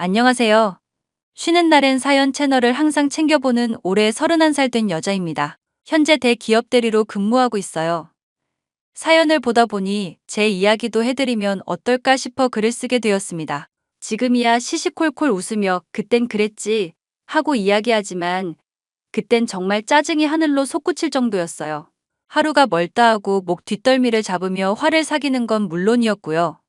안녕하세요. 쉬는 날엔 사연 채널을 항상 챙겨보는 올해 31살 된 여자입니다. 현재 대기업 대리로 근무하고 있어요. 사연을 보다 보니 제 이야기도 해드리면 어떨까 싶어 글을 쓰게 되었습니다. 지금이야 시시콜콜 웃으며 그땐 그랬지 하고 이야기하지만 그땐 정말 짜증이 하늘로 솟구칠 정도였어요. 하루가 멀다 하고 목 뒷덜미를 잡으며 화를 사귀는 건 물론이었고요.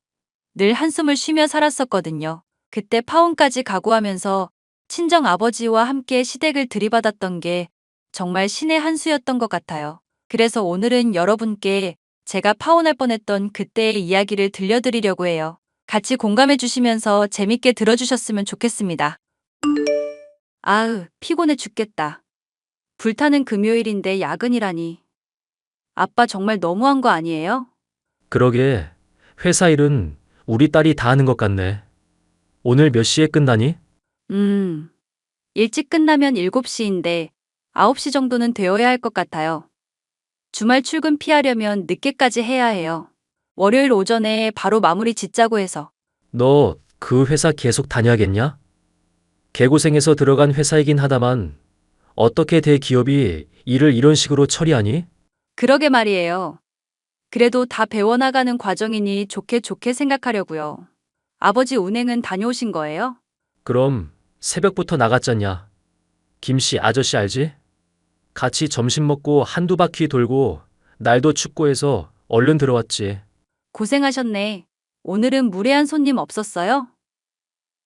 늘 한숨을 쉬며 살았었거든요. 그때 파혼까지 각오하면서 친정 아버지와 함께 시댁을 들이받았던 게 정말 신의 한 수였던 것 같아요. 그래서 오늘은 여러분께 제가 파혼할 뻔했던 그때의 이야기를 들려드리려고 해요. 같이 공감해 주시면서 재밌게 들어주셨으면 좋겠습니다. 아으, 피곤해 죽겠다. 불타는 금요일인데 야근이라니. 아빠 정말 너무한 거 아니에요? 그러게, 회사 일은 우리 딸이 다 하는 것 같네. 오늘 몇 시에 끝나니? 음, 일찍 끝나면 7시인데 9시 정도는 되어야 할 것 같아요. 주말 출근 피하려면 늦게까지 해야 해요. 월요일 오전에 바로 마무리 짓자고 해서. 너 그 회사 계속 다녀야겠냐? 개고생해서 들어간 회사이긴 하다만 어떻게 대기업이 일을 이런 식으로 처리하니? 그러게 말이에요. 그래도 다 배워나가는 과정이니 좋게 좋게 생각하려고요. 아버지 운행은 다녀오신 거예요? 그럼 새벽부터 나갔잖냐? 김씨 아저씨 알지? 같이 점심 먹고 한두 바퀴 돌고 날도 춥고 해서 얼른 들어왔지. 고생하셨네. 오늘은 무례한 손님 없었어요?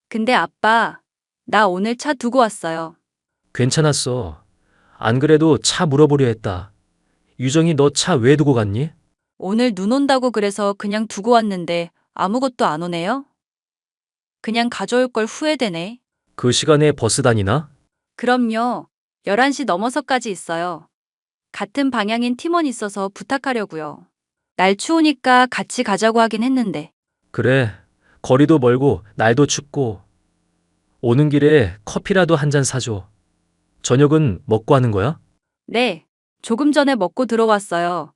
근데 아빠, 나 오늘 차 두고 왔어요. 괜찮았어. 안 그래도 차 물어보려 했다. 유정이 너 차 왜 두고 갔니? 오늘 눈 온다고 그래서 그냥 두고 왔는데 아무것도 안 오네요? 그냥 가져올 걸 후회되네. 그 시간에 버스 다니나? 그럼요. 11시 넘어서까지 있어요. 같은 방향인 팀원 있어서 부탁하려고요. 날 추우니까 같이 가자고 하긴 했는데. 그래, 거리도 멀고 날도 춥고 오는 길에 커피라도 한 잔 사줘. 저녁은 먹고 하는 거야? 네, 조금 전에 먹고 들어왔어요.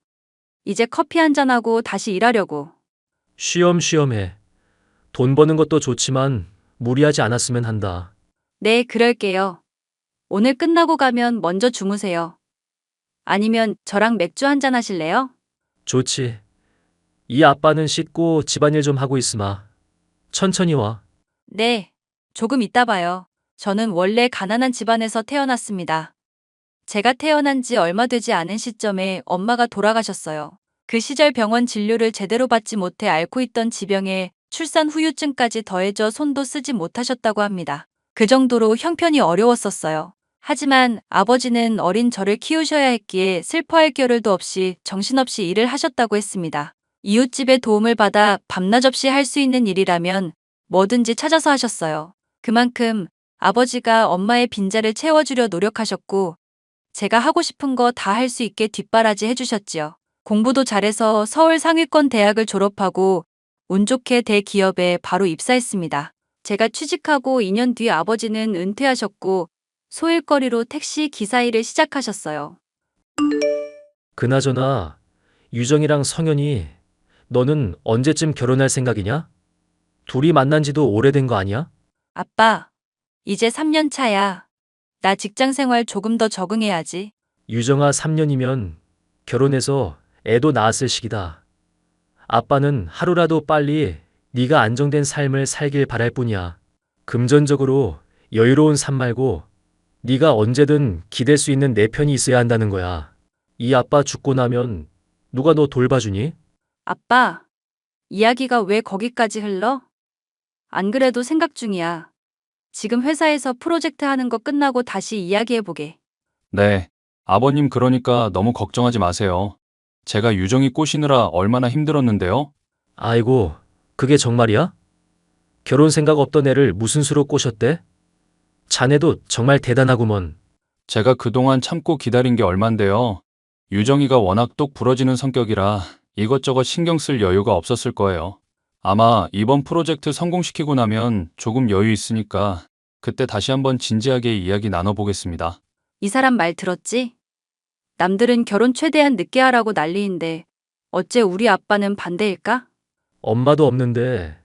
이제 커피 한 잔하고 다시 일하려고. 쉬엄쉬엄 해. 돈 버는 것도 좋지만 무리하지 않았으면 한다. 네, 그럴게요. 오늘 끝나고 가면 먼저 주무세요. 아니면 저랑 맥주 한 잔 하실래요? 좋지. 이 아빠는 씻고 집안일 좀 하고 있으마. 천천히 와. 네, 조금 이따 봐요. 저는 원래 가난한 집안에서 태어났습니다. 제가 태어난 지 얼마 되지 않은 시점에 엄마가 돌아가셨어요. 그 시절 병원 진료를 제대로 받지 못해 앓고 있던 지병에 출산 후유증까지 더해져 손도 쓰지 못하셨다고 합니다. 그 정도로 형편이 어려웠었어요. 하지만 아버지는 어린 저를 키우셔야 했기에 슬퍼할 겨를도 없이 정신없이 일을 하셨다고 했습니다. 이웃집의 도움을 받아 밤낮 없이 할 수 있는 일이라면 뭐든지 찾아서 하셨어요. 그만큼 아버지가 엄마의 빈자를 채워주려 노력하셨고 제가 하고 싶은 거 다 할 수 있게 뒷바라지 해주셨지요. 공부도 잘해서 서울 상위권 대학을 졸업하고 운 좋게 대기업에 바로 입사했습니다. 제가 취직하고 2년 뒤 아버지는 은퇴하셨고 소일거리로 택시 기사 일을 시작하셨어요. 그나저나 유정이랑 성현이 너는 언제쯤 결혼할 생각이냐? 둘이 만난 지도 오래된 거 아니야? 아빠, 이제 3년 차야. 나 직장 생활 조금 더 적응해야지. 유정아 3년이면 결혼해서 애도 낳았을 시기다. 아빠는 하루라도 빨리 네가 안정된 삶을 살길 바랄 뿐이야. 금전적으로 여유로운 삶 말고 네가 언제든 기댈 수 있는 내 편이 있어야 한다는 거야. 이 아빠 죽고 나면 누가 너 돌봐주니? 아빠, 이야기가 왜 거기까지 흘러? 안 그래도 생각 중이야. 지금 회사에서 프로젝트 하는 거 끝나고 다시 이야기해보게. 네, 아버님 그러니까 너무 걱정하지 마세요. 제가 유정이 꼬시느라 얼마나 힘들었는데요. 아이고, 그게 정말이야? 결혼 생각 없던 애를 무슨 수로 꼬셨대? 자네도 정말 대단하구먼. 제가 그동안 참고 기다린 게 얼만데요. 유정이가 워낙 똑 부러지는 성격이라 이것저것 신경 쓸 여유가 없었을 거예요. 아마 이번 프로젝트 성공시키고 나면 조금 여유 있으니까 그때 다시 한번 진지하게 이야기 나눠보겠습니다. 이 사람 말 들었지? 남들은 결혼 최대한 늦게 하라고 난리인데 어째 우리 아빠는 반대일까? 엄마도 없는데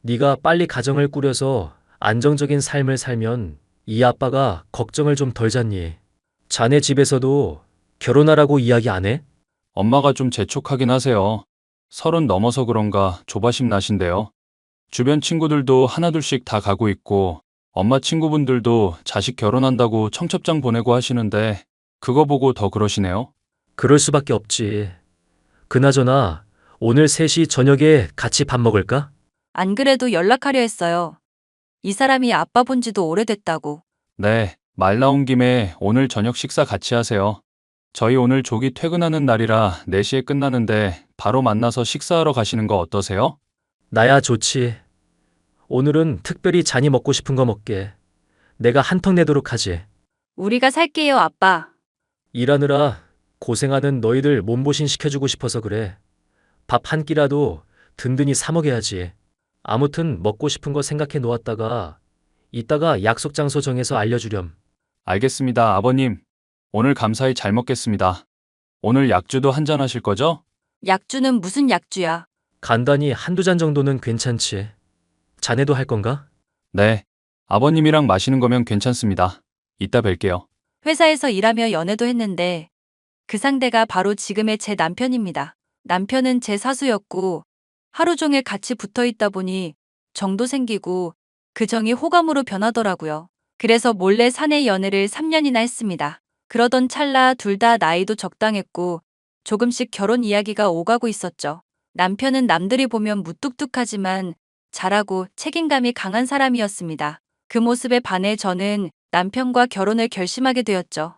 네가 빨리 가정을 꾸려서 안정적인 삶을 살면 이 아빠가 걱정을 좀 덜 잡니? 자네 집에서도 결혼하라고 이야기 안 해? 엄마가 좀 재촉하긴 하세요. 30 넘어서 그런가 조바심 나신데요. 주변 친구들도 하나둘씩 다 가고 있고, 엄마 친구분들도 자식 결혼한다고 청첩장 보내고 하시는데, 그거 보고 더 그러시네요. 그럴 수밖에 없지. 그나저나 오늘 3시 저녁에 같이 밥 먹을까? 안 그래도 연락하려 했어요. 이 사람이 아빠 본 지도 오래됐다고. 네, 말 나온 김에 오늘 저녁 식사 같이 하세요. 저희 오늘 조기 퇴근하는 날이라 4시에 끝나는데 바로 만나서 식사하러 가시는 거 어떠세요? 나야 좋지. 오늘은 특별히 잔이 먹고 싶은 거 먹게. 내가 한턱 내도록 하지. 우리가 살게요, 아빠. 일하느라 고생하는 너희들 몸보신 시켜주고 싶어서 그래. 밥 한 끼라도 든든히 사 먹여야지. 아무튼 먹고 싶은 거 생각해 놓았다가 이따가 약속 장소 정해서 알려주렴. 알겠습니다, 아버님. 오늘 감사히 잘 먹겠습니다. 오늘 약주도 한잔 하실 거죠? 약주는 무슨 약주야? 간단히 한두 잔 정도는 괜찮지. 자네도 할 건가? 네, 아버님이랑 마시는 거면 괜찮습니다. 이따 뵐게요. 회사에서 일하며 연애도 했는데 그 상대가 바로 지금의 제 남편입니다. 남편은 제 사수였고 하루 종일 같이 붙어 있다 보니 정도 생기고 그 정이 호감으로 변하더라고요. 그래서 몰래 사내 연애를 3년이나 했습니다. 그러던 찰나 둘 다 나이도 적당했고 조금씩 결혼 이야기가 오가고 있었죠. 남편은 남들이 보면 무뚝뚝하지만 잘하고 책임감이 강한 사람이었습니다. 그 모습에 반해 저는 남편과 결혼을 결심하게 되었죠.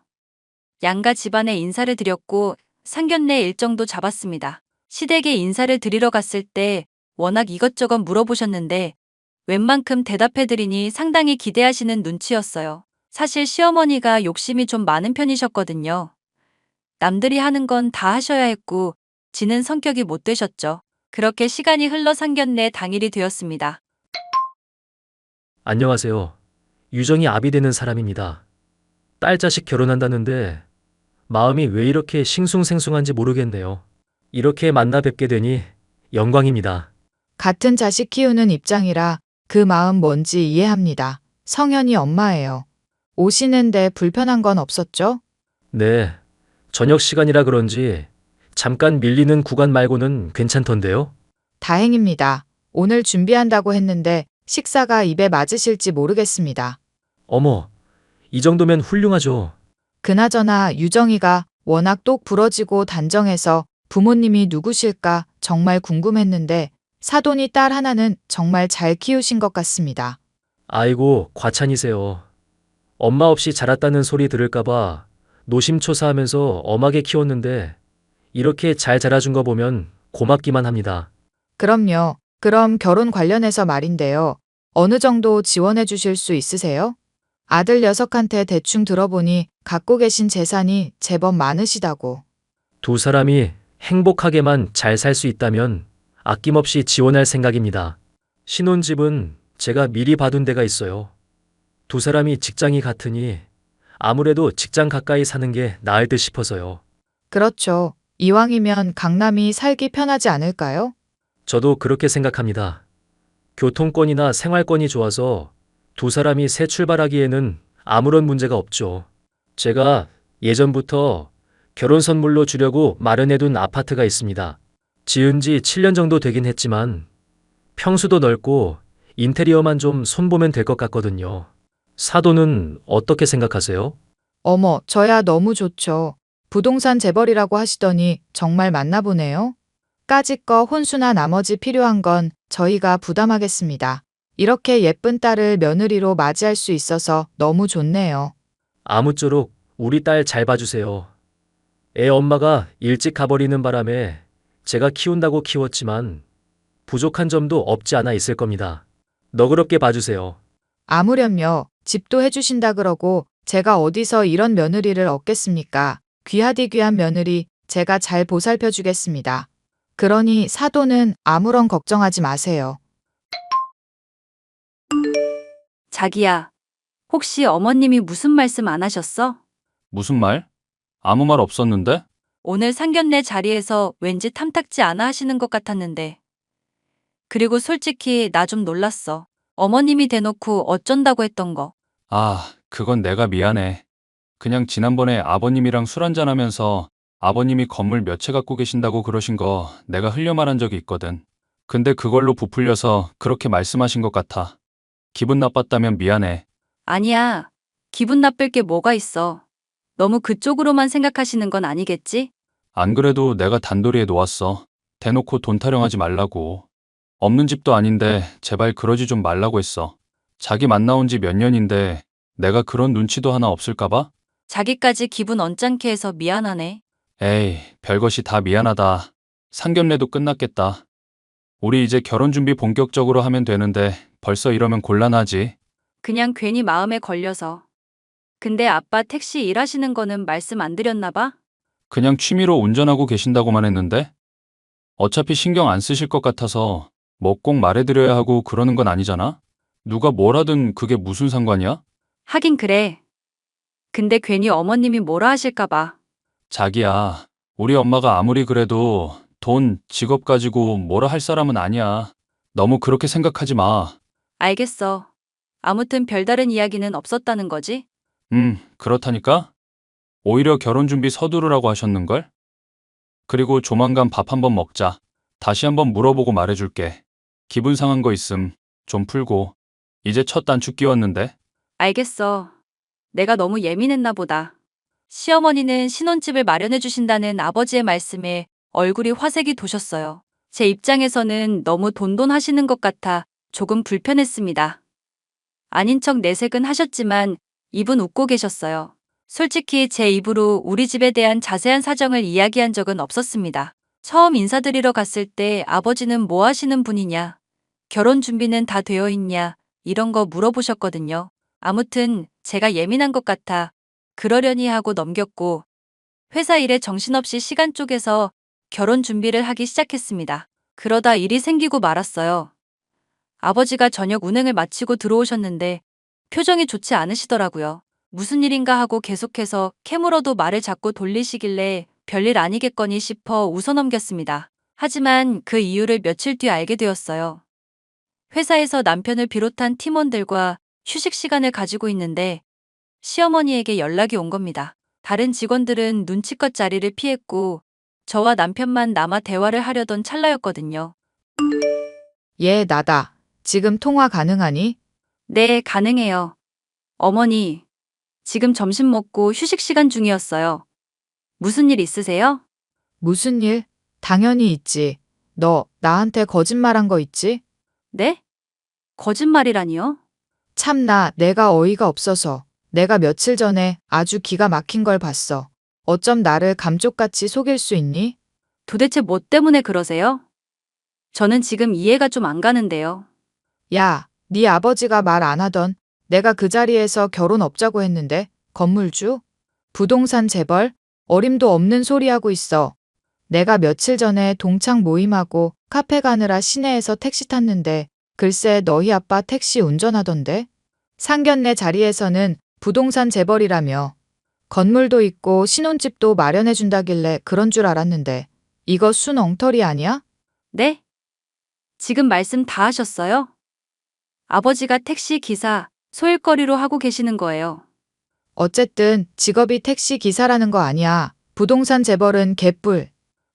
양가 집안에 인사를 드렸고 상견례 일정도 잡았습니다. 시댁에 인사를 드리러 갔을 때 워낙 이것저것 물어보셨는데 웬만큼 대답해드리니 상당히 기대하시는 눈치였어요. 사실 시어머니가 욕심이 좀 많은 편이셨거든요. 남들이 하는 건 다 하셔야 했고 지는 성격이 못 되셨죠. 그렇게 시간이 흘러 상견례 당일이 되었습니다. 안녕하세요. 유정이 아비 되는 사람입니다. 딸 자식 결혼한다는데 마음이 왜 이렇게 싱숭생숭한지 모르겠네요. 이렇게 만나 뵙게 되니 영광입니다. 같은 자식 키우는 입장이라 그 마음 뭔지 이해합니다. 성현이 엄마예요. 오시는데 불편한 건 없었죠? 네, 저녁 시간이라 그런지 잠깐 밀리는 구간 말고는 괜찮던데요. 다행입니다. 오늘 준비한다고 했는데 식사가 입에 맞으실지 모르겠습니다. 어머, 이 정도면 훌륭하죠. 그나저나 유정이가 워낙 똑 부러지고 단정해서 부모님이 누구실까 정말 궁금했는데 사돈이 딸 하나는 정말 잘 키우신 것 같습니다. 아이고, 과찬이세요. 엄마 없이 자랐다는 소리 들을까봐 노심초사하면서 엄하게 키웠는데 이렇게 잘 자라준 거 보면 고맙기만 합니다. 그럼요. 그럼 결혼 관련해서 말인데요. 어느 정도 지원해 주실 수 있으세요? 아들 녀석한테 대충 들어보니 갖고 계신 재산이 제법 많으시다고. 두 사람이 행복하게만 잘 살 수 있다면 아낌없이 지원할 생각입니다. 신혼집은 제가 미리 봐둔 데가 있어요. 두 사람이 직장이 같으니 아무래도 직장 가까이 사는 게 나을 듯 싶어서요. 그렇죠. 이왕이면 강남이 살기 편하지 않을까요? 저도 그렇게 생각합니다. 교통권이나 생활권이 좋아서 두 사람이 새 출발하기에는 아무런 문제가 없죠. 제가 예전부터 결혼 선물로 주려고 마련해둔 아파트가 있습니다. 지은 지 7년 정도 되긴 했지만 평수도 넓고 인테리어만 좀 손보면 될 것 같거든요. 사도는 어떻게 생각하세요? 어머, 저야 너무 좋죠. 부동산 재벌이라고 하시더니 정말 맞나 보네요. 까짓거 혼수나 나머지 필요한 건 저희가 부담하겠습니다. 이렇게 예쁜 딸을 며느리로 맞이할 수 있어서 너무 좋네요. 아무쪼록 우리 딸 잘 봐주세요. 애 엄마가 일찍 가버리는 바람에 제가 키운다고 키웠지만 부족한 점도 없지 않아 있을 겁니다. 너그럽게 봐주세요. 아무렴요. 집도 해주신다 그러고 제가 어디서 이런 며느리를 얻겠습니까? 귀하디 귀한 며느리 제가 잘 보살펴 주겠습니다. 그러니 사도는 아무런 걱정하지 마세요. 자기야, 혹시 어머님이 무슨 말씀 안 하셨어? 무슨 말? 아무 말 없었는데? 오늘 상견례 자리에서 왠지 탐탁지 않아 하시는 것 같았는데. 그리고 솔직히 나 좀 놀랐어. 어머님이 대놓고 어쩐다고 했던 거. 아, 그건 내가 미안해. 그냥 지난번에 아버님이랑 술 한잔하면서 아버님이 건물 몇 채 갖고 계신다고 그러신 거 내가 흘려 말한 적이 있거든. 근데 그걸로 부풀려서 그렇게 말씀하신 것 같아. 기분 나빴다면 미안해. 아니야. 기분 나쁠 게 뭐가 있어. 너무 그쪽으로만 생각하시는 건 아니겠지? 안 그래도 내가 단도리에 놓았어. 대놓고 돈 타령하지 말라고. 없는 집도 아닌데 제발 그러지 좀 말라고 했어. 자기 만나온 지 몇 년인데 내가 그런 눈치도 하나 없을까 봐? 자기까지 기분 언짢게 해서 미안하네. 에이, 별것이 다 미안하다. 상견례도 끝났겠다. 우리 이제 결혼 준비 본격적으로 하면 되는데 벌써 이러면 곤란하지. 그냥 괜히 마음에 걸려서. 근데 아빠 택시 일하시는 거는 말씀 안 드렸나 봐? 그냥 취미로 운전하고 계신다고만 했는데? 어차피 신경 안 쓰실 것 같아서 뭐 꼭 말해드려야 하고 그러는 건 아니잖아? 누가 뭘 하든 그게 무슨 상관이야? 하긴 그래. 근데 괜히 어머님이 뭐라 하실까 봐. 자기야, 우리 엄마가 아무리 그래도 돈, 직업 가지고 뭐라 할 사람은 아니야. 너무 그렇게 생각하지 마. 알겠어. 아무튼 별다른 이야기는 없었다는 거지? 그렇다니까? 오히려 결혼 준비 서두르라고 하셨는걸? 그리고 조만간 밥 한번 먹자. 다시 한번 물어보고 말해줄게. 기분 상한 거 있음 좀 풀고. 이제 첫 단추 끼웠는데. 알겠어. 내가 너무 예민했나 보다. 시어머니는 신혼집을 마련해 주신다는 아버지의 말씀에 얼굴이 화색이 도셨어요. 제 입장에서는 너무 돈돈하시는 것 같아 조금 불편했습니다. 아닌 척 내색은 하셨지만 입은 웃고 계셨어요. 솔직히 제 입으로 우리 집에 대한 자세한 사정을 이야기한 적은 없었습니다. 처음 인사드리러 갔을 때 아버지는 뭐 하시는 분이냐, 결혼 준비는 다 되어 있냐, 이런 거 물어보셨거든요. 아무튼 제가 예민한 것 같아 그러려니 하고 넘겼고 회사 일에 정신없이 시간 쪼개서 결혼 준비를 하기 시작했습니다. 그러다 일이 생기고 말았어요. 아버지가 저녁 운행을 마치고 들어오셨는데 표정이 좋지 않으시더라고요. 무슨 일인가 하고 계속해서 캐물어도 말을 자꾸 돌리시길래 별일 아니겠거니 싶어 웃어넘겼습니다. 하지만 그 이유를 며칠 뒤 알게 되었어요. 회사에서 남편을 비롯한 팀원들과 휴식 시간을 가지고 있는데 시어머니에게 연락이 온 겁니다. 다른 직원들은 눈치껏 자리를 피했고 저와 남편만 남아 대화를 하려던 찰나였거든요. 예, 나다. 지금 통화 가능하니? 네, 가능해요. 어머니, 지금 점심 먹고 휴식 시간 중이었어요. 무슨 일 있으세요? 무슨 일? 당연히 있지. 너 나한테 거짓말한 거 있지? 네? 거짓말이라니요? 참나, 내가 어이가 없어서. 내가 며칠 전에 아주 기가 막힌 걸 봤어. 어쩜 나를 감쪽같이 속일 수 있니? 도대체 뭐 때문에 그러세요? 저는 지금 이해가 좀 안 가는데요. 야, 네 아버지가 말 안 하던 내가 그 자리에서 결혼 없자고 했는데 건물주? 부동산 재벌? 어림도 없는 소리 하고 있어. 내가 며칠 전에 동창 모임하고 카페 가느라 시내에서 택시 탔는데 글쎄 너희 아빠 택시 운전하던데? 상견례 자리에서는 부동산 재벌이라며. 건물도 있고 신혼집도 마련해준다길래 그런 줄 알았는데 이거 순 엉터리 아니야? 네? 지금 말씀 다 하셨어요? 아버지가 택시 기사, 소일거리로 하고 계시는 거예요. 어쨌든 직업이 택시 기사라는 거 아니야. 부동산 재벌은 개뿔.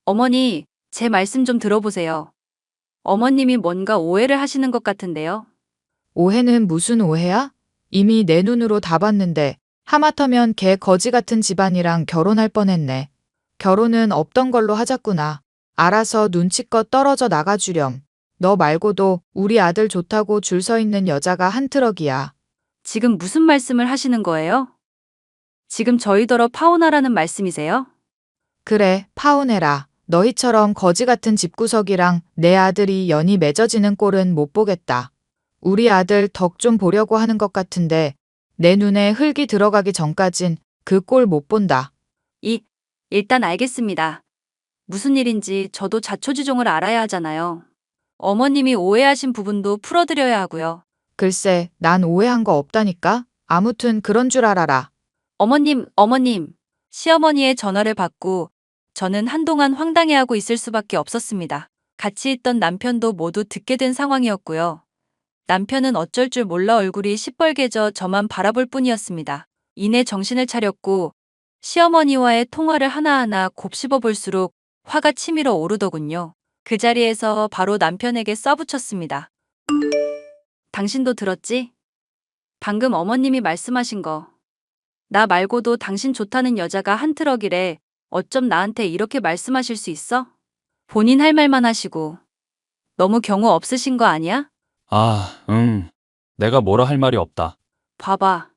어머니, 제 말씀 좀 들어보세요. 어머님이 뭔가 오해를 하시는 것 같은데요. 오해는 무슨 오해야? 이미 내 눈으로 다 봤는데 하마터면 개 거지 같은 집안이랑 결혼할 뻔했네. 결혼은 없던 걸로 하자꾸나. 알아서 눈치껏 떨어져 나가주렴. 너 말고도 우리 아들 좋다고 줄 서 있는 여자가 한 트럭이야. 지금 무슨 말씀을 하시는 거예요? 지금 저희더러 파혼하라는 말씀이세요? 그래, 파혼해라. 너희처럼 거지 같은 집구석이랑 내 아들이 연이 맺어지는 꼴은 못 보겠다. 우리 아들 덕 좀 보려고 하는 것 같은데 내 눈에 흙이 들어가기 전까진 그 꼴 못 본다. 일단 알겠습니다. 무슨 일인지 저도 자초지종을 알아야 하잖아요. 어머님이 오해하신 부분도 풀어드려야 하고요. 글쎄, 난 오해한 거 없다니까? 아무튼 그런 줄 알아라. 어머님. 시어머니의 전화를 받고 저는 한동안 황당해하고 있을 수밖에 없었습니다. 같이 있던 남편도 모두 듣게 된 상황이었고요. 남편은 어쩔 줄 몰라 얼굴이 시뻘개져 저만 바라볼 뿐이었습니다. 이내 정신을 차렸고 시어머니와의 통화를 하나하나 곱씹어 볼수록 화가 치밀어 오르더군요. 그 자리에서 바로 남편에게 쏴붙였습니다. 당신도 들었지? 방금 어머님이 말씀하신 거. 나 말고도 당신 좋다는 여자가 한 트럭이래. 어쩜 나한테 이렇게 말씀하실 수 있어? 본인 할 말만 하시고. 너무 경우 없으신 거 아니야? 아, 내가 뭐라 할 말이 없다. 봐봐.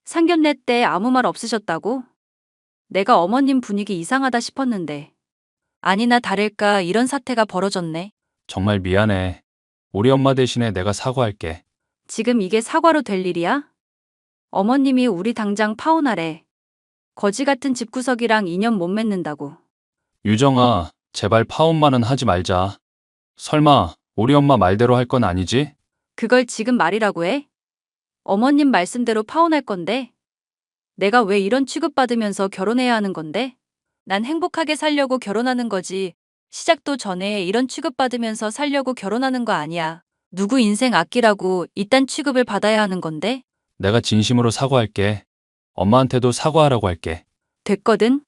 상견례 때 아무 말 없으셨다고? 내가 어머님 분위기 이상하다 싶었는데. 아니나 다를까 이런 사태가 벌어졌네. 정말 미안해. 우리 엄마 대신에 내가 사과할게. 지금 이게 사과로 될 일이야? 어머님이 우리 당장 파혼하래. 거지 같은 집구석이랑 인연 못 맺는다고. 유정아, 제발 파혼만은 하지 말자. 설마 우리 엄마 말대로 할 건 아니지? 그걸 지금 말이라고 해? 어머님 말씀대로 파혼할 건데? 내가 왜 이런 취급받으면서 결혼해야 하는 건데? 난 행복하게 살려고 결혼하는 거지. 시작도 전에 이런 취급받으면서 살려고 결혼하는 거 아니야. 누구 인생 아끼라고 이딴 취급을 받아야 하는 건데? 내가 진심으로 사과할게. 엄마한테도 사과하라고 할게. 됐거든?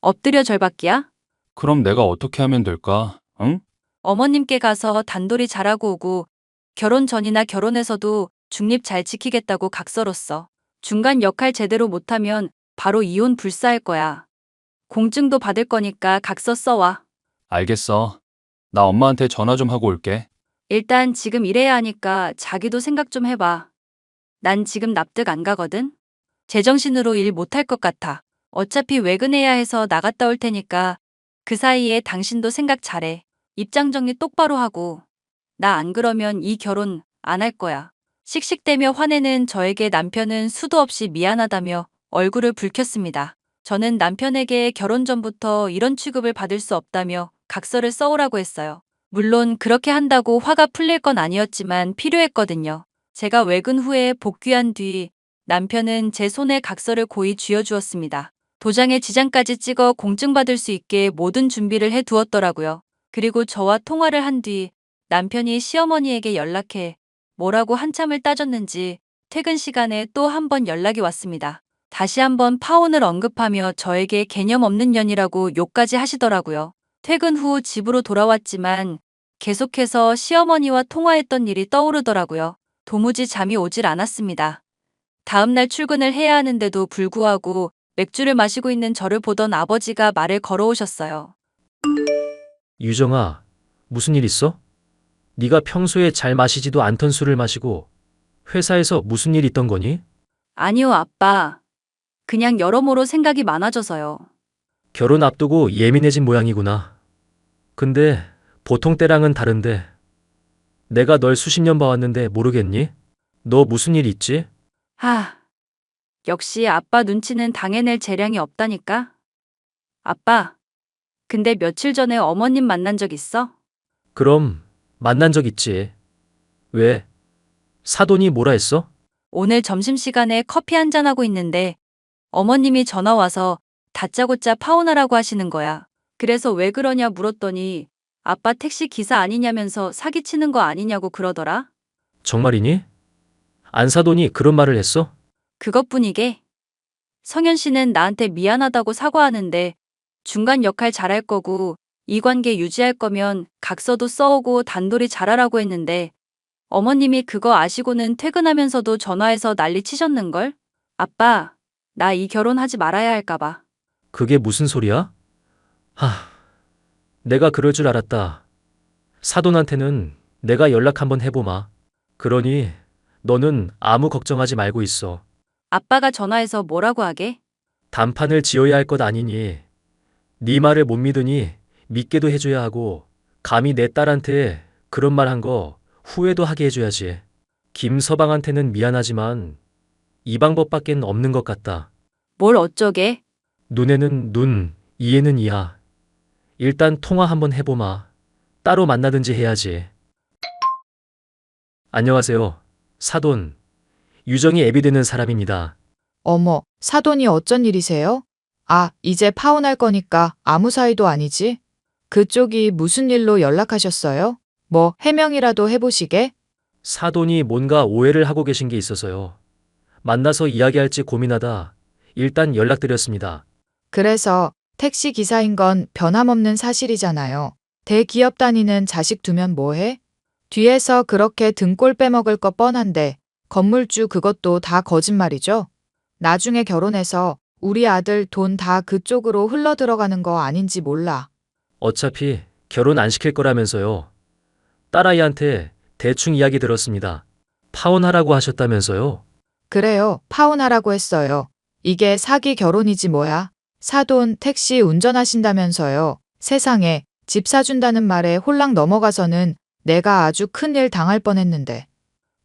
엎드려 절받기야? 그럼 내가 어떻게 하면 될까? 응? 어머님께 가서 단돌이 잘하고 오고 결혼 전이나 결혼해서도 중립 잘 지키겠다고 각서로써 중간 역할 제대로 못하면 바로 이혼 불사할 거야. 공증도 받을 거니까 각서 써와. 알겠어. 나 엄마한테 전화 좀 하고 올게. 일단 지금 일해야 하니까 자기도 생각 좀 해봐. 난 지금 납득 안 가거든? 제정신으로 일 못할 것 같아. 어차피 외근해야 해서 나갔다 올 테니까 그 사이에 당신도 생각 잘해. 입장 정리 똑바로 하고. 나 안 그러면 이 결혼 안 할 거야. 씩씩대며 화내는 저에게 남편은 수도 없이 미안하다며 얼굴을 붉혔습니다. 저는 남편에게 결혼 전부터 이런 취급을 받을 수 없다며 각서를 써오라고 했어요. 물론 그렇게 한다고 화가 풀릴 건 아니었지만 필요했거든요. 제가 외근 후에 복귀한 뒤 남편은 제 손에 각서를 고이 쥐어주었습니다. 도장에 지장까지 찍어 공증받을 수 있게 모든 준비를 해두었더라고요. 그리고 저와 통화를 한 뒤 남편이 시어머니에게 연락해 뭐라고 한참을 따졌는지 퇴근 시간에 또 한 번 연락이 왔습니다. 다시 한번 파혼을 언급하며 저에게 개념 없는 년이라고 욕까지 하시더라고요. 퇴근 후 집으로 돌아왔지만 계속해서 시어머니와 통화했던 일이 떠오르더라고요. 도무지 잠이 오질 않았습니다. 다음날 출근을 해야 하는데도 불구하고 맥주를 마시고 있는 저를 보던 아버지가 말을 걸어오셨어요. 유정아, 무슨 일 있어? 네가 평소에 잘 마시지도 않던 술을 마시고 회사에서 무슨 일 있던 거니? 아니요, 아빠. 그냥 여러모로 생각이 많아져서요. 결혼 앞두고 예민해진 모양이구나. 근데 보통 때랑은 다른데 내가 널 수십 년 봐왔는데 모르겠니? 너 무슨 일 있지? 역시 아빠 눈치는 당해낼 재량이 없다니까? 아빠, 근데 며칠 전에 어머님 만난 적 있어? 그럼 만난 적 있지. 왜? 사돈이 뭐라 했어? 오늘 점심시간에 커피 한잔하고 있는데 어머님이 전화 와서 다짜고짜 파혼하라고 하시는 거야. 그래서 왜 그러냐 물었더니 아빠 택시 기사 아니냐면서 사기치는 거 아니냐고 그러더라. 정말이니? 안사돈이 그런 말을 했어? 그것뿐이게. 성현 씨는 나한테 미안하다고 사과하는데 중간 역할 잘할 거고 이 관계 유지할 거면 각서도 써오고 단돌이 잘하라고 했는데 어머님이 그거 아시고는 퇴근하면서도 전화해서 난리 치셨는걸? 아빠, 나 이 결혼하지 말아야 할까봐. 그게 무슨 소리야? 내가 그럴 줄 알았다. 사돈한테는 내가 연락 한번 해보마. 그러니 너는 아무 걱정하지 말고 있어. 아빠가 전화해서 뭐라고 하게? 단판을 지어야 할 것 아니니 네 말을 못 믿으니 믿게도 해줘야 하고 감히 내 딸한테 그런 말 한 거 후회도 하게 해줘야지. 김서방한테는 미안하지만 이 방법밖엔 없는 것 같다. 뭘 어쩌게? 눈에는 눈, 이에는 이야. 일단 통화 한번 해보마. 따로 만나든지 해야지. 안녕하세요. 사돈. 유정이 애비 되는 사람입니다. 어머, 사돈이 어쩐 일이세요? 아, 이제 파혼할 거니까 아무 사이도 아니지? 그쪽이 무슨 일로 연락하셨어요? 뭐 해명이라도 해보시게? 사돈이 뭔가 오해를 하고 계신 게 있어서요. 만나서 이야기할지 고민하다 일단 연락드렸습니다. 그래서 택시 기사인 건 변함없는 사실이잖아요. 대기업 다니는 자식 두면 뭐해? 뒤에서 그렇게 등골 빼먹을 거 뻔한데 건물주 그것도 다 거짓말이죠? 나중에 결혼해서 우리 아들 돈 다 그쪽으로 흘러 들어가는 거 아닌지 몰라. 어차피 결혼 안 시킬 거라면서요. 딸아이한테 대충 이야기 들었습니다. 파혼하라고 하셨다면서요. 그래요. 파혼하라고 했어요. 이게 사기 결혼이지 뭐야. 사돈 택시 운전하신다면서요. 세상에 집 사준다는 말에 홀랑 넘어가서는 내가 아주 큰일 당할 뻔했는데.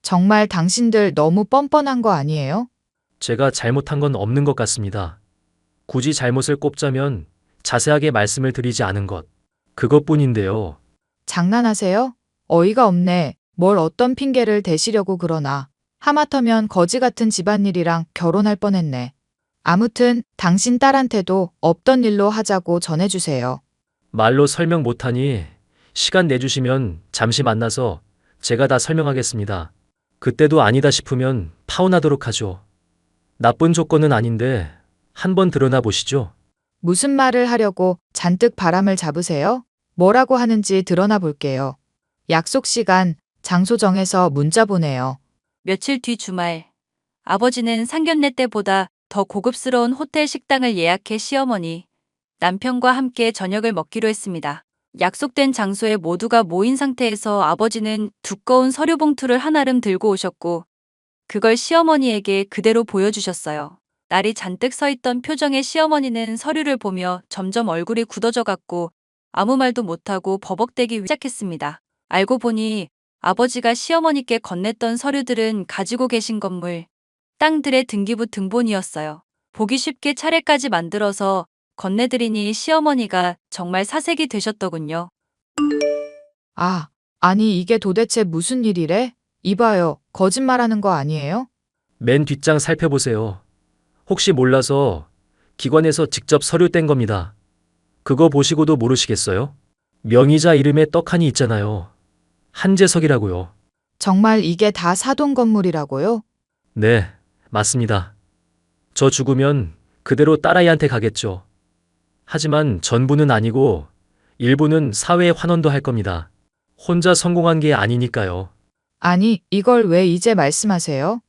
정말 당신들 너무 뻔뻔한 거 아니에요? 제가 잘못한 건 없는 것 같습니다. 굳이 잘못을 꼽자면 자세하게 말씀을 드리지 않은 것. 그것뿐인데요. 장난하세요? 어이가 없네. 뭘 어떤 핑계를 대시려고 그러나. 하마터면 거지 같은 집안일이랑 결혼할 뻔했네. 아무튼 당신 딸한테도 없던 일로 하자고 전해주세요. 말로 설명 못하니 시간 내주시면 잠시 만나서 제가 다 설명하겠습니다. 그때도 아니다 싶으면 파혼하도록 하죠. 나쁜 조건은 아닌데 한번 드러나 보시죠. 무슨 말을 하려고 잔뜩 바람을 잡으세요? 뭐라고 하는지 드러나 볼게요. 약속 시간, 장소 정해서 문자 보내요. 며칠 뒤 주말, 아버지는 상견례 때보다 더 고급스러운 호텔 식당을 예약해 시어머니, 남편과 함께 저녁을 먹기로 했습니다. 약속된 장소에 모두가 모인 상태에서 아버지는 두꺼운 서류 봉투를 한아름 들고 오셨고, 그걸 시어머니에게 그대로 보여주셨어요. 날이 잔뜩 서 있던 표정의 시어머니는 서류를 보며 점점 얼굴이 굳어져 갔고 아무 말도 못하고 버벅대기 시작했습니다. 알고 보니 아버지가 시어머니께 건넸던 서류들은 가지고 계신 건물, 땅들의 등기부 등본이었어요. 보기 쉽게 차례까지 만들어서 건네드리니 시어머니가 정말 사색이 되셨더군요. 아, 아니 이게 도대체 무슨 일이래? 이봐요, 거짓말하는 거 아니에요? 맨 뒷장 살펴보세요. 혹시 몰라서 기관에서 직접 서류 뗀 겁니다. 그거 보시고도 모르시겠어요? 명의자 이름에 떡하니 있잖아요. 한재석이라고요. 정말 이게 다 사돈 건물이라고요? 네, 맞습니다. 저 죽으면 그대로 딸아이한테 가겠죠. 하지만 전부는 아니고 일부는 사회에 환원도 할 겁니다. 혼자 성공한 게 아니니까요. 아니, 이걸 왜 이제 말씀하세요?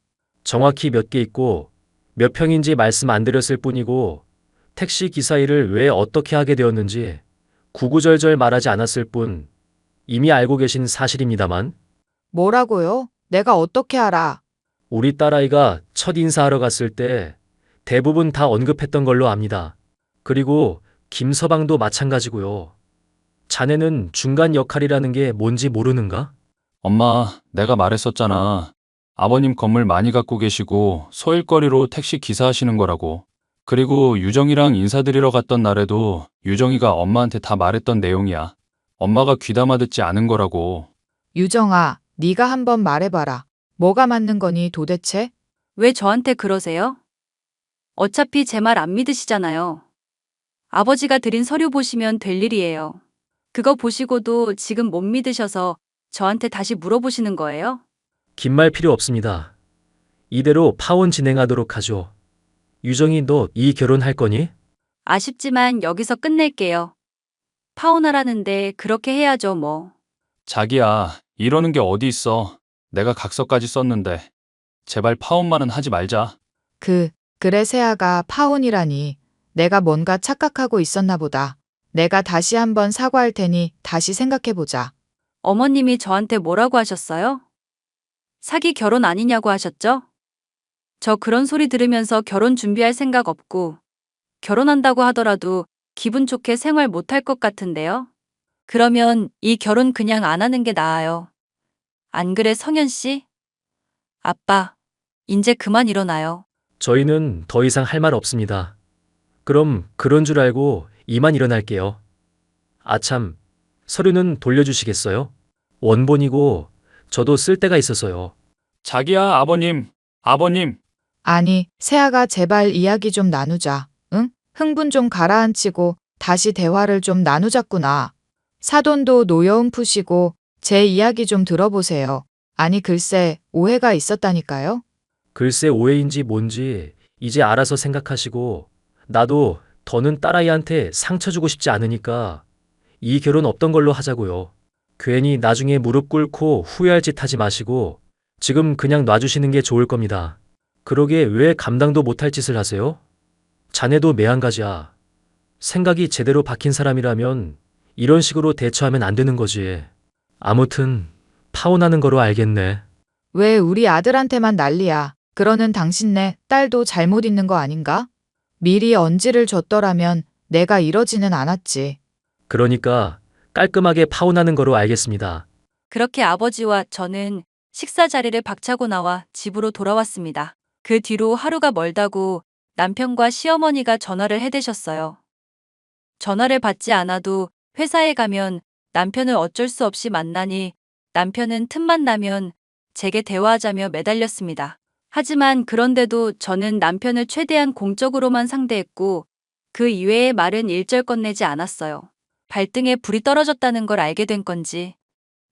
정확히 몇 개 있고 몇 평인지 말씀 안 드렸을 뿐이고 택시 기사 일을 왜 어떻게 하게 되었는지 구구절절 말하지 않았을 뿐 이미 알고 계신 사실입니다만 뭐라고요? 내가 어떻게 알아? 우리 딸아이가 첫 인사하러 갔을 때 대부분 다 언급했던 걸로 압니다. 그리고 김서방도 마찬가지고요. 자네는 중간 역할이라는 게 뭔지 모르는가? 엄마, 내가 말했었잖아. 아버님 건물 많이 갖고 계시고 소일거리로 택시 기사 하시는 거라고. 그리고 유정이랑 인사드리러 갔던 날에도 유정이가 엄마한테 다 말했던 내용이야. 엄마가 귀담아 듣지 않은 거라고. 유정아, 네가 한번 말해봐라. 뭐가 맞는 거니 도대체? 왜 저한테 그러세요? 어차피 제 말 안 믿으시잖아요. 아버지가 드린 서류 보시면 될 일이에요. 그거 보시고도 지금 못 믿으셔서 저한테 다시 물어보시는 거예요? 긴 말 필요 없습니다. 이대로 파혼 진행하도록 하죠. 유정이 너 이 결혼할 거니? 아쉽지만 여기서 끝낼게요. 파혼하라는데 그렇게 해야죠, 뭐. 자기야, 이러는 게 어디 있어. 내가 각서까지 썼는데. 제발 파혼만은 하지 말자. 그래 세아가 파혼이라니. 내가 뭔가 착각하고 있었나 보다. 내가 다시 한번 사과할 테니 다시 생각해보자. 어머님이 저한테 뭐라고 하셨어요? 사기 결혼 아니냐고 하셨죠? 저 그런 소리 들으면서 결혼 준비할 생각 없고, 결혼한다고 하더라도 기분 좋게 생활 못할 것 같은데요? 그러면 이 결혼 그냥 안 하는 게 나아요. 안 그래, 성현 씨? 아빠, 이제 그만 일어나요. 저희는 더 이상 할 말 없습니다. 그럼 그런 줄 알고 이만 일어날게요. 아참, 서류는 돌려주시겠어요? 원본이고 저도 쓸 데가 있어서요. 자기야, 아버님. 아니, 세아가 제발 이야기 좀 나누자. 응? 흥분 좀 가라앉히고 다시 대화를 좀 나누자꾸나. 사돈도 노여움 푸시고 제 이야기 좀 들어보세요. 아니, 글쎄, 오해가 있었다니까요? 글쎄 오해인지 뭔지 이제 알아서 생각하시고 나도 더는 딸아이한테 상처 주고 싶지 않으니까 이 결혼 없던 걸로 하자고요. 괜히 나중에 무릎 꿇고 후회할 짓 하지 마시고 지금 그냥 놔주시는 게 좋을 겁니다. 그러게 왜 감당도 못할 짓을 하세요? 자네도 매한가지야. 생각이 제대로 박힌 사람이라면 이런 식으로 대처하면 안 되는 거지. 아무튼 파혼하는 거로 알겠네. 왜 우리 아들한테만 난리야? 그러는 당신네 딸도 잘못 있는 거 아닌가? 미리 언지를 줬더라면 내가 이러지는 않았지. 그러니까 깔끔하게 파혼하는 거로 알겠습니다. 그렇게 아버지와 저는 식사 자리를 박차고 나와 집으로 돌아왔습니다. 그 뒤로 하루가 멀다고 남편과 시어머니가 전화를 해대셨어요. 전화를 받지 않아도 회사에 가면 남편을 어쩔 수 없이 만나니 남편은 틈만 나면 제게 대화하자며 매달렸습니다. 하지만 그런데도 저는 남편을 최대한 공적으로만 상대했고 그 이외의 말은 일절 꺼내지 않았어요. 발등에 불이 떨어졌다는 걸 알게 된 건지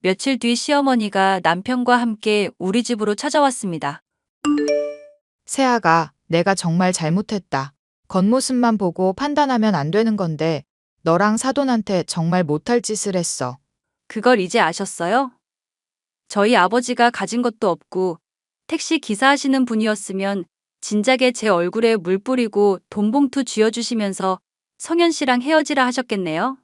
며칠 뒤 시어머니가 남편과 함께 우리 집으로 찾아왔습니다. 세아가, 내가 정말 잘못했다. 겉모습만 보고 판단하면 안 되는 건데 너랑 사돈한테 정말 못할 짓을 했어. 그걸 이제 아셨어요? 저희 아버지가 가진 것도 없고 택시 기사하시는 분이었으면 진작에 제 얼굴에 물 뿌리고 돈봉투 쥐어주시면서 성현 씨랑 헤어지라 하셨겠네요.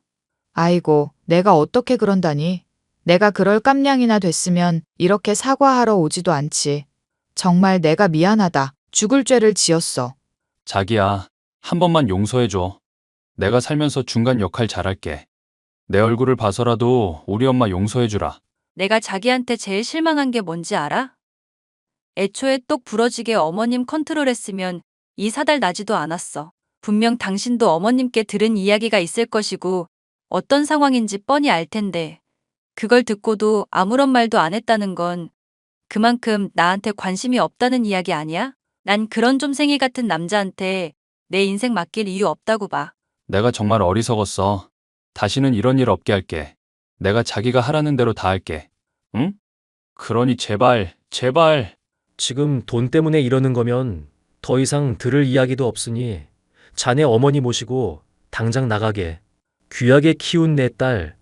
아이고, 내가 어떻게 그런다니. 내가 그럴 깜냥이나 됐으면 이렇게 사과하러 오지도 않지. 정말 내가 미안하다. 죽을 죄를 지었어. 자기야, 한 번만 용서해줘. 내가 살면서 중간 역할 잘할게. 내 얼굴을 봐서라도 우리 엄마 용서해주라. 내가 자기한테 제일 실망한 게 뭔지 알아? 애초에 똑 부러지게 어머님 컨트롤했으면 이 사달 나지도 않았어. 분명 당신도 어머님께 들은 이야기가 있을 것이고 어떤 상황인지 뻔히 알 텐데 그걸 듣고도 아무런 말도 안 했다는 건 그만큼 나한테 관심이 없다는 이야기 아니야? 난 그런 좀생이 같은 남자한테 내 인생 맡길 이유 없다고 봐. 내가 정말 어리석었어. 다시는 이런 일 없게 할게. 내가 자기가 하라는 대로 다 할게. 응? 그러니 제발, 제발. 지금 돈 때문에 이러는 거면 더 이상 들을 이야기도 없으니 자네 어머니 모시고 당장 나가게. 귀하게 키운 내 딸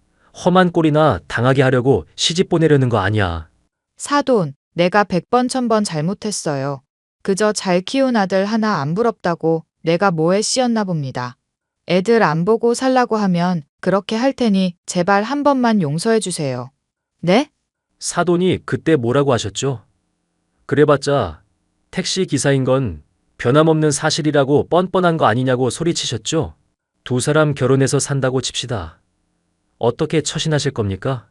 험한 꼴이나 당하게 하려고 시집 보내려는 거 아니야. 사돈, 내가 100번 1000번 잘못했어요. 그저 잘 키운 아들 하나 안 부럽다고 내가 뭐에 씌었나 봅니다. 애들 안 보고 살라고 하면 그렇게 할 테니 제발 한 번만 용서해 주세요. 네? 사돈이 그때 뭐라고 하셨죠? 그래봤자 택시 기사인 건 변함없는 사실이라고 뻔뻔한 거 아니냐고 소리치셨죠? 두 사람 결혼해서 산다고 칩시다. 어떻게 처신하실 겁니까?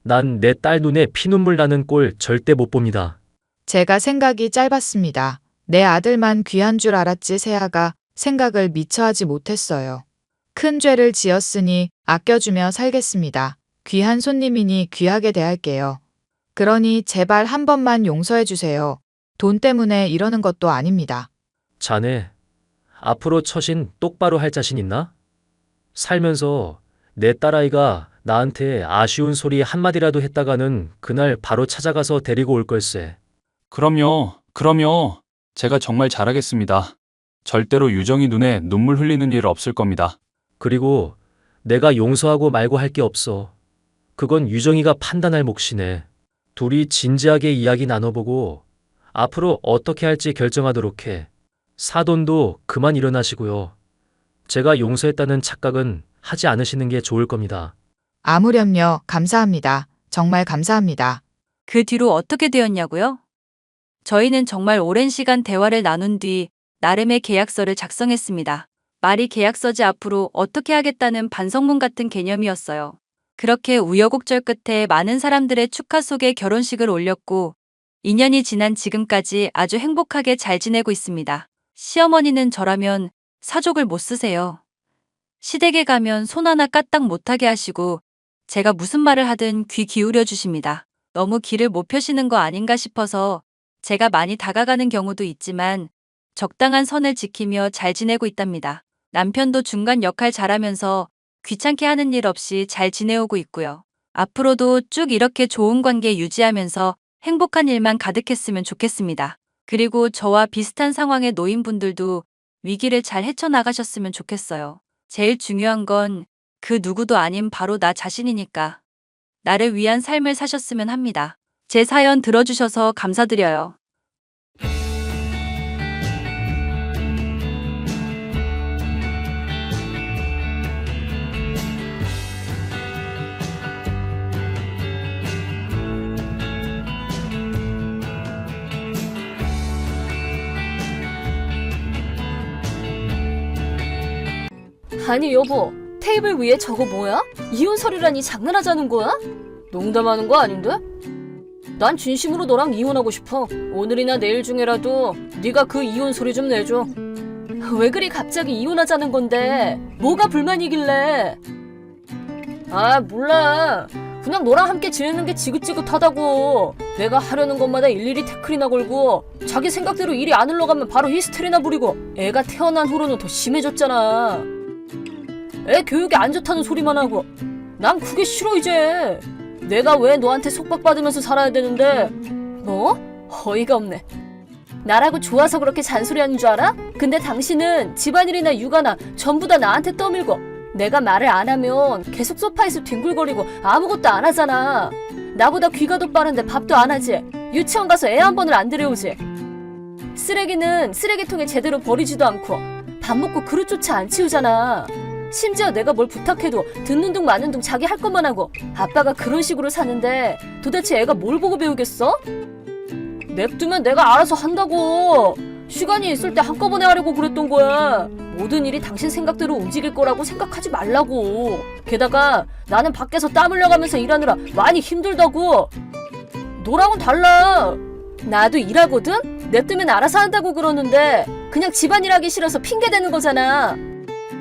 난 내 딸 눈에 피눈물 나는 꼴 절대 못 봅니다. 제가 생각이 짧았습니다. 내 아들만 귀한 줄 알았지 세아가 생각을 미처 하지 못했어요. 큰 죄를 지었으니 아껴주며 살겠습니다. 귀한 손님이니 귀하게 대할게요. 그러니 제발 한 번만 용서해 주세요. 돈 때문에 이러는 것도 아닙니다. 자네, 앞으로 처신 똑바로 할 자신 있나? 살면서 내 딸아이가 나한테 아쉬운 소리 한마디라도 했다가는 그날 바로 찾아가서 데리고 올 걸세. 그럼요, 그럼요. 제가 정말 잘하겠습니다. 절대로 유정이 눈에 눈물 흘리는 일 없을 겁니다. 그리고 내가 용서하고 말고 할 게 없어. 그건 유정이가 판단할 몫이네. 둘이 진지하게 이야기 나눠보고 앞으로 어떻게 할지 결정하도록 해. 사돈도 그만 일어나시고요. 제가 용서했다는 착각은 하지 않으시는 게 좋을 겁니다. 아무렴요. 감사합니다. 정말 감사합니다. 그 뒤로 어떻게 되었냐고요? 저희는 정말 오랜 시간 대화를 나눈 뒤 나름의 계약서를 작성했습니다. 말이 계약서지 앞으로 어떻게 하겠다는 반성문 같은 개념이었어요. 그렇게 우여곡절 끝에 많은 사람들의 축하 속에 결혼식을 올렸고 2년이 지난 지금까지 아주 행복하게 잘 지내고 있습니다. 시어머니는 저라면 사족을 못 쓰세요. 시댁에 가면 손 하나 까딱 못하게 하시고 제가 무슨 말을 하든 귀 기울여 주십니다. 너무 길을 못 펴시는 거 아닌가 싶어서 제가 많이 다가가는 경우도 있지만 적당한 선을 지키며 잘 지내고 있답니다. 남편도 중간 역할 잘하면서 귀찮게 하는 일 없이 잘 지내오고 있고요. 앞으로도 쭉 이렇게 좋은 관계 유지하면서 행복한 일만 가득했으면 좋겠습니다. 그리고 저와 비슷한 상황의 노인분들도 위기를 잘 헤쳐나가셨으면 좋겠어요. 제일 중요한 건 그 누구도 아닌 바로 나 자신이니까 나를 위한 삶을 사셨으면 합니다. 제 사연 들어주셔서 감사드려요. 아니 여보, 테이블 위에 저거 뭐야? 이혼 서류라니 장난하자는 거야? 농담하는 거 아닌데? 난 진심으로 너랑 이혼하고 싶어. 오늘이나 내일 중에라도 네가 그 이혼 서류 좀 내줘. 왜 그리 갑자기 이혼하자는 건데? 뭐가 불만이길래? 아 몰라. 그냥 너랑 함께 지내는 게 지긋지긋하다고. 내가 하려는 것마다 일일이 태클이나 걸고 자기 생각대로 일이 안 흘러가면 바로 히스테리나 부리고 애가 태어난 후로는 더 심해졌잖아. 애 교육이 안 좋다는 소리만 하고. 난 그게 싫어 이제. 내가 왜 너한테 속박받으면서 살아야 되는데. 뭐? 어이가 없네. 나라고 좋아서 그렇게 잔소리하는 줄 알아? 근데 당신은 집안일이나 육아나 전부 다 나한테 떠밀고 내가 말을 안 하면 계속 소파에서 뒹굴거리고 아무것도 안 하잖아. 나보다 귀가 더 빠른데 밥도 안 하지. 유치원 가서 애 한 번을 안 데려오지. 쓰레기는 쓰레기통에 제대로 버리지도 않고 밥 먹고 그릇조차 안 치우잖아. 심지어 내가 뭘 부탁해도 듣는 둥 마는 둥 자기 할 것만 하고. 아빠가 그런 식으로 사는데 도대체 애가 뭘 보고 배우겠어? 냅두면 내가 알아서 한다고. 시간이 있을 때 한꺼번에 하려고 그랬던 거야. 모든 일이 당신 생각대로 움직일 거라고 생각하지 말라고. 게다가 나는 밖에서 땀 흘려가면서 일하느라 많이 힘들다고. 너랑은 달라. 나도 일하거든? 냅두면 알아서 한다고 그러는데 그냥 집안일 하기 싫어서 핑계대는 거잖아.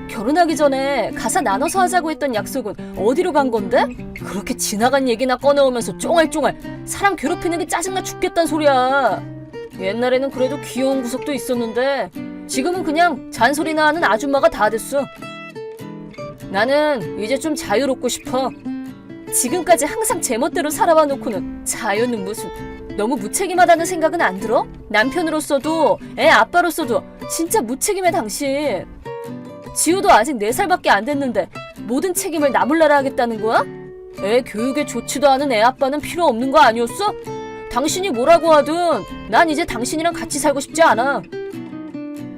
결혼하기 전에 가사 나눠서 하자고 했던 약속은 어디로 간 건데? 그렇게 지나간 얘기나 꺼내오면서 쫑알쫑알 사람 괴롭히는 게 짜증나 죽겠단 소리야. 옛날에는 그래도 귀여운 구석도 있었는데 지금은 그냥 잔소리나 하는 아줌마가 다 됐어. 나는 이제 좀 자유롭고 싶어. 지금까지 항상 제멋대로 살아와 놓고는 자유는 무슨. 너무 무책임하다는 생각은 안 들어? 남편으로서도 애 아빠로서도 진짜 무책임해 당신. 지우도 아직 4살밖에 안 됐는데 모든 책임을 나 몰라라 하겠다는 거야? 애 교육에 좋지도 않은 애 아빠는 필요 없는 거 아니었어? 당신이 뭐라고 하든 난 이제 당신이랑 같이 살고 싶지 않아.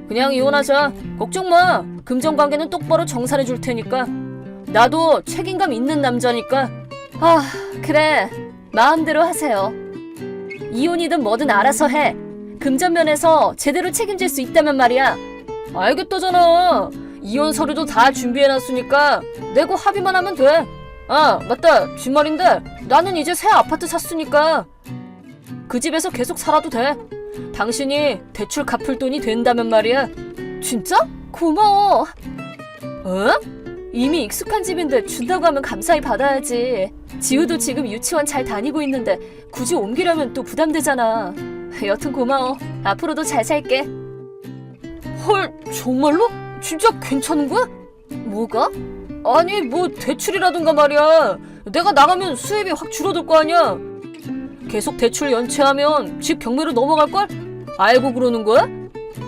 그냥 이혼하자. 걱정 마. 금전관계는 똑바로 정산해 줄 테니까. 나도 책임감 있는 남자니까. 아, 그래. 마음대로 하세요. 이혼이든 뭐든 알아서 해. 금전면에서 제대로 책임질 수 있다면 말이야. 알겠다잖아. 이혼 서류도 다 준비해놨으니까 내고 합의만 하면 돼. 아, 맞다. 뒷말인데 나는 이제 새 아파트 샀으니까 그 집에서 계속 살아도 돼. 당신이 대출 갚을 돈이 된다면 말이야. 진짜? 고마워. 어? 이미 익숙한 집인데 준다고 하면 감사히 받아야지. 지우도 지금 유치원 잘 다니고 있는데 굳이 옮기려면 또 부담되잖아. 여튼 고마워. 앞으로도 잘 살게. 헐, 정말로? 진짜 괜찮은 거야? 뭐가? 아니 뭐 대출이라든가 말이야. 내가 나가면 수입이 확 줄어들 거 아니야. 계속 대출 연체하면 집 경매로 넘어갈걸? 알고 그러는 거야?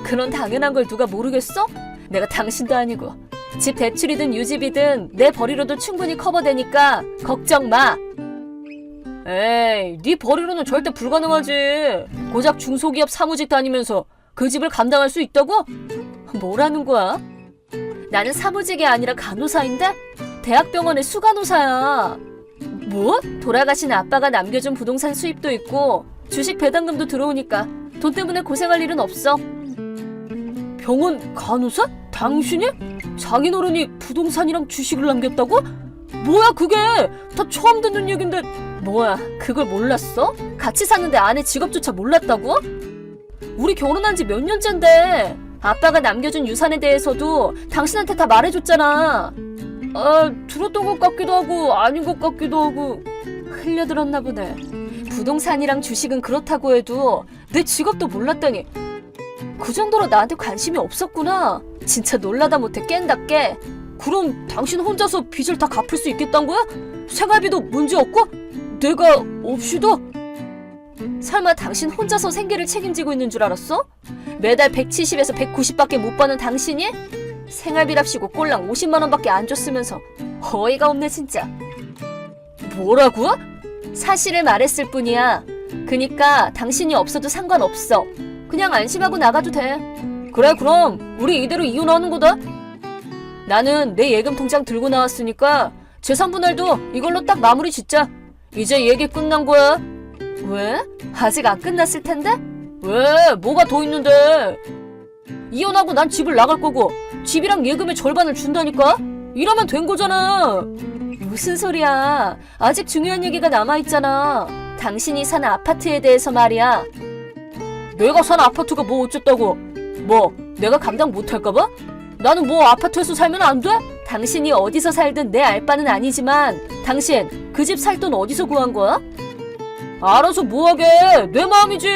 그런 당연한 걸 누가 모르겠어? 내가 당신도 아니고. 집 대출이든 유집이든 내 벌이로도 충분히 커버되니까 걱정 마. 에이, 네 벌이로는 절대 불가능하지. 고작 중소기업 사무직 다니면서 그 집을 감당할 수 있다고? 뭐라는 거야? 나는 사무직이 아니라 간호사인데? 대학병원의 수간호사야. 뭐? 돌아가신 아빠가 남겨준 부동산 수입도 있고 주식 배당금도 들어오니까 돈 때문에 고생할 일은 없어. 병원 간호사? 당신이? 장인어른이 부동산이랑 주식을 남겼다고? 뭐야 그게? 다 처음 듣는 얘긴데. 뭐야 그걸 몰랐어? 같이 사는데 아내 직업조차 몰랐다고? 우리 결혼한 지 몇 년째인데 아빠가 남겨준 유산에 대해서도 당신한테 다 말해줬잖아. 아, 들었던 것 같기도 하고 아닌 것 같기도 하고. 흘려들었나 보네. 부동산이랑 주식은 그렇다고 해도 내 직업도 몰랐다니. 그 정도로 나한테 관심이 없었구나. 진짜 놀라다 못해 깬다 깨. 그럼 당신 혼자서 빚을 다 갚을 수 있겠단 거야? 생활비도 문제 없고? 내가 없이도? 설마 당신 혼자서 생계를 책임지고 있는 줄 알았어? 매달 170에서 190밖에 못 버는 당신이 생활비랍시고 꼴랑 50만 원밖에 안 줬으면서 어이가 없네 진짜. 뭐라고? 사실을 말했을 뿐이야. 그니까 당신이 없어도 상관없어. 그냥 안심하고 나가도 돼. 그래 그럼 우리 이대로 이혼하는 거다. 나는 내 예금 통장 들고 나왔으니까 재산 분할도 이걸로 딱 마무리 짓자. 이제 얘기 끝난 거야. 왜? 아직 안 끝났을 텐데? 왜? 뭐가 더 있는데? 이혼하고 난 집을 나갈 거고 집이랑 예금의 절반을 준다니까? 이러면 된 거잖아. 무슨 소리야. 아직 중요한 얘기가 남아있잖아. 당신이 사는 아파트에 대해서 말이야. 내가 사는 아파트가 뭐 어쨌다고? 뭐 내가 감당 못할까봐? 나는 뭐 아파트에서 살면 안 돼? 당신이 어디서 살든 내 알 바는 아니지만 당신 그 집 살 돈 어디서 구한 거야? 알아서 뭐하게. 내 마음이지.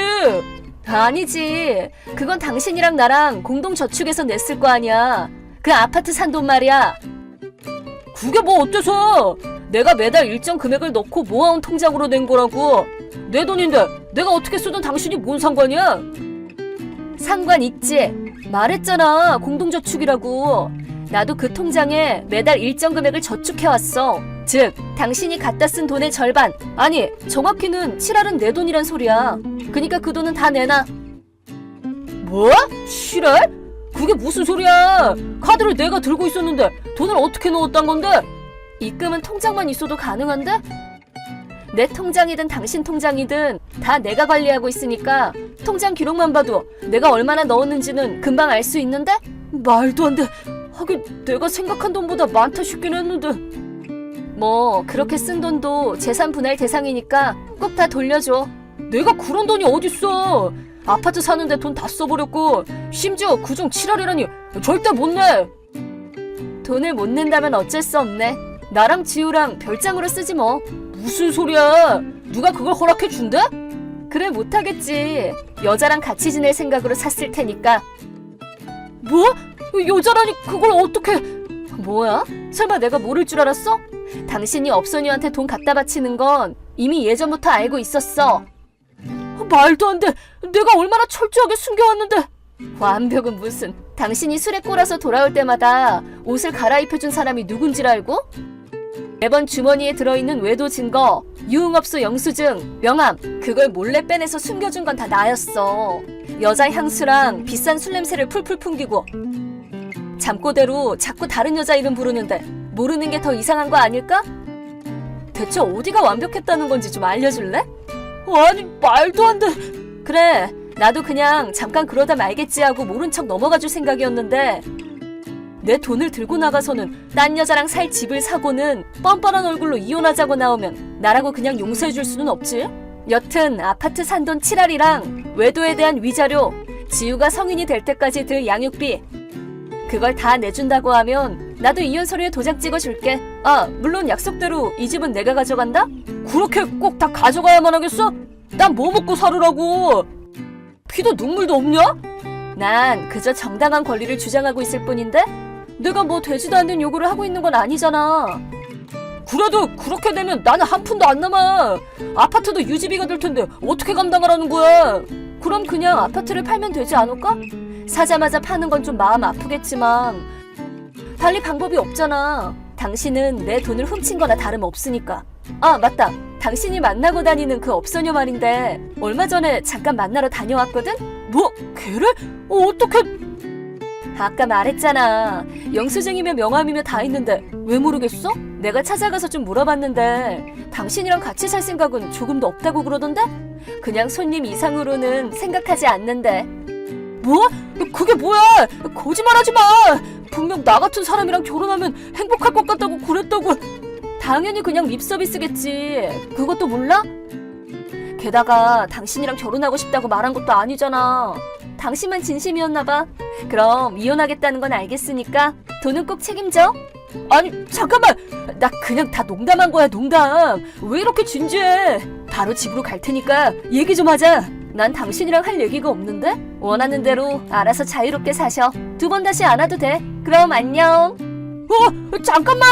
아니지. 그건 당신이랑 나랑 공동저축해서 냈을 거 아니야. 그 아파트 산 돈 말이야. 그게 뭐 어때서? 내가 매달 일정 금액을 넣고 모아온 통장으로 낸 거라고. 내 돈인데 내가 어떻게 쓰든 당신이 뭔 상관이야? 상관 있지. 말했잖아. 공동저축이라고. 나도 그 통장에 매달 일정 금액을 저축해왔어. 즉 당신이 갖다 쓴 돈의 절반, 아니 정확히는 7할은 내 돈이란 소리야. 그니까 그 돈은 다 내놔. 뭐? 7할? 그게 무슨 소리야. 카드를 내가 들고 있었는데 돈을 어떻게 넣었단 건데? 입금은 통장만 있어도 가능한데? 내 통장이든 당신 통장이든 다 내가 관리하고 있으니까 통장 기록만 봐도 내가 얼마나 넣었는지는 금방 알 수 있는데? 말도 안 돼. 하긴 내가 생각한 돈보다 많다 싶긴 했는데. 뭐 그렇게 쓴 돈도 재산 분할 대상이니까 꼭 다 돌려줘. 내가 그런 돈이 어딨어. 아파트 사는데 돈 다 써버렸고 심지어 그중 7할이라니 절대 못 내. 돈을 못 낸다면 어쩔 수 없네. 나랑 지우랑 별장으로 쓰지 뭐. 무슨 소리야. 누가 그걸 허락해 준대? 그래 못하겠지. 여자랑 같이 지낼 생각으로 샀을 테니까. 뭐? 여자라니 그걸 어떻게. 뭐야? 설마 내가 모를 줄 알았어? 당신이 업소녀한테 돈 갖다 바치는 건 이미 예전부터 알고 있었어. 말도 안 돼. 내가 얼마나 철저하게 숨겨왔는데. 완벽은 무슨. 당신이 술에 꼴아서 돌아올 때마다 옷을 갈아입혀준 사람이 누군지를 알고? 매번 주머니에 들어있는 외도 증거, 유흥업소 영수증, 명함, 그걸 몰래 빼내서 숨겨준 건 다 나였어. 여자 향수랑 비싼 술 냄새를 풀풀 풍기고 잠꼬대로 자꾸 다른 여자 이름 부르는데 모르는 게 더 이상한 거 아닐까? 대체 어디가 완벽했다는 건지 좀 알려줄래? 아니 말도 안 돼. 그래 나도 그냥 잠깐 그러다 말겠지 하고 모른 척 넘어가줄 생각이었는데 내 돈을 들고 나가서는 딴 여자랑 살 집을 사고는 뻔뻔한 얼굴로 이혼하자고 나오면 나라고 그냥 용서해줄 수는 없지. 여튼 아파트 산 돈 7할이랑 외도에 대한 위자료, 지우가 성인이 될 때까지 들 양육비, 그걸 다 내준다고 하면 나도 이혼 서류에 도장 찍어줄게. 아 물론 약속대로 이 집은 내가 가져간다? 그렇게 꼭 다 가져가야만 하겠어? 난 뭐 먹고 살으라고. 피도 눈물도 없냐? 난 그저 정당한 권리를 주장하고 있을 뿐인데 내가 뭐 되지도 않는 요구를 하고 있는 건 아니잖아. 그래도 그렇게 되면 나는 한 푼도 안 남아. 아파트도 유지비가 들 텐데 어떻게 감당하라는 거야. 그럼 그냥 아파트를 팔면 되지 않을까? 사자마자 파는 건 좀 마음 아프겠지만 달리 방법이 없잖아. 당신은 내 돈을 훔친 거나 다름없으니까. 아 맞다. 당신이 만나고 다니는 그 업소녀 말인데 얼마 전에 잠깐 만나러 다녀왔거든? 뭐? 걔를? 어떻게? 아까 말했잖아. 영수증이며 명함이며 다 있는데 왜 모르겠어? 내가 찾아가서 좀 물어봤는데 당신이랑 같이 살 생각은 조금도 없다고 그러던데? 그냥 손님 이상으로는 생각하지 않는데. 뭐? 그게 뭐야? 거짓말하지 마. 분명 나 같은 사람이랑 결혼하면 행복할 것 같다고 그랬다고. 당연히 그냥 립서비스겠지. 그것도 몰라? 게다가 당신이랑 결혼하고 싶다고 말한 것도 아니잖아. 당신만 진심이었나 봐. 그럼 이혼하겠다는 건 알겠으니까 돈은 꼭 책임져. 아니 잠깐만. 나 그냥 다 농담한 거야 농담. 왜 이렇게 진지해. 바로 집으로 갈 테니까 얘기 좀 하자. 난 당신이랑 할 얘기가 없는데? 원하는 대로 알아서 자유롭게 사셔. 두 번 다시 안 와도 돼. 그럼 안녕. 잠깐만.